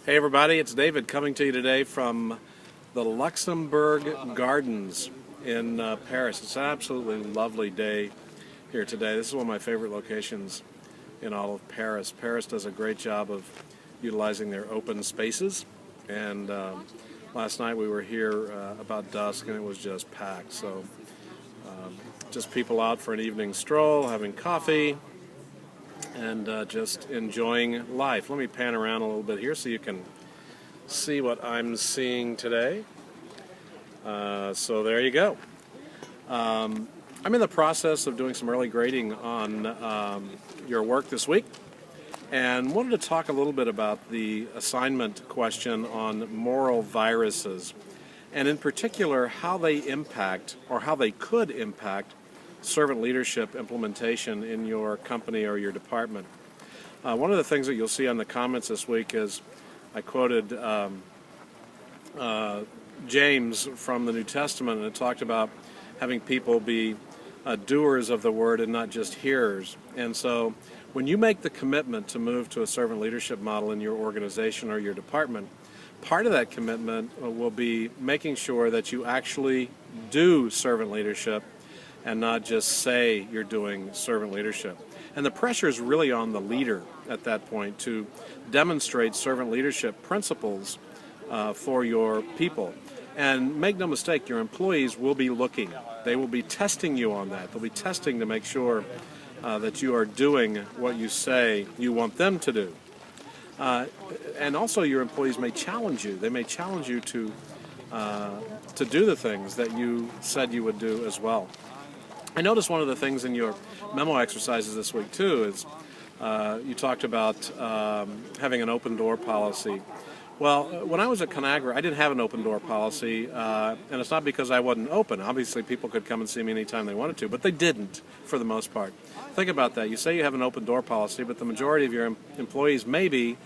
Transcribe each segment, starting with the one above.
Hey everybody, it's David coming to you today from the Luxembourg Gardens in Paris. It's an absolutely lovely day here today. This is one of my favorite locations in all of Paris. Paris does a great job of utilizing their open spaces, and last night we were here about dusk and it was just packed. So just people out for an evening stroll, having coffee, and just enjoying life. Let me pan around a little bit here so you can see what I'm seeing today. So there you go. I'm in the process of doing some early grading on your work this week, and wanted to talk a little bit about the assignment question on moral viruses, and in particular how they impact, or how they could impact, servant leadership implementation in your company or your department. One of the things that you'll see on the comments this week is I quoted James from the New Testament, and it talked about having people be doers of the word and not just hearers. And so when you make the commitment to move to a servant leadership model in your organization or your department, part of that commitment will be making sure that you actually do servant leadership and not just say you're doing servant leadership. And the pressure is really on the leader at that point to demonstrate servant leadership principles for your people. And make no mistake, your employees will be looking. They will be testing you on that. They'll be testing to make sure that you are doing what you say you want them to do. And also your employees may challenge you. They may challenge you to do the things that you said you would do as well. I noticed one of the things in your memo exercises this week too is you talked about having an open door policy. Well, when I was at Conagra, I didn't have an open door policy, and it's not because I wasn't open. Obviously, people could come and see me anytime they wanted to, but they didn't for the most part. Think about that. You say you have an open door policy, but the majority of your employees may be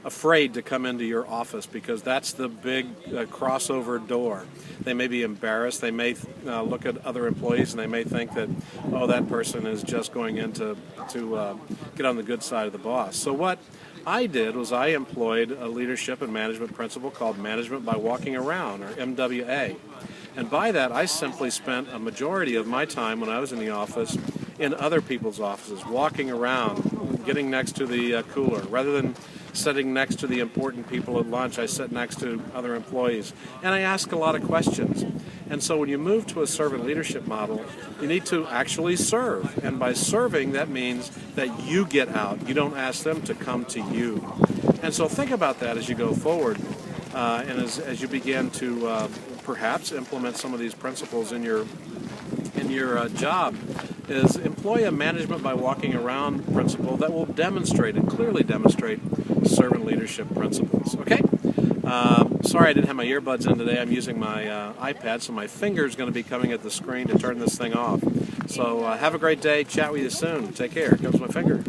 afraid to come into your office because that's the big crossover door. They may be embarrassed. They may look at other employees and they may think that, oh, that person is just going in to get on the good side of the boss. So what I did was I employed a leadership and management principle called management by walking around, or MWA. And by that, I simply spent a majority of my time when I was in the office in other people's offices, walking around, getting next to the cooler. Rather than sitting next to the important people at lunch, I sit next to other employees. And I ask a lot of questions. And so when you move to a servant leadership model, you need to actually serve. And by serving, that means that you get out. You don't ask them to come to you. And so think about that as you go forward, and as you begin to perhaps implement some of these principles in your job, is employ a management by walking around principle that will demonstrate and clearly demonstrate servant leadership principles. Okay? Sorry I didn't have my earbuds in today. I'm using my iPad, so my finger's going to be coming at the screen to turn this thing off. So have a great day. Chat with you soon. Take care. Here comes my finger.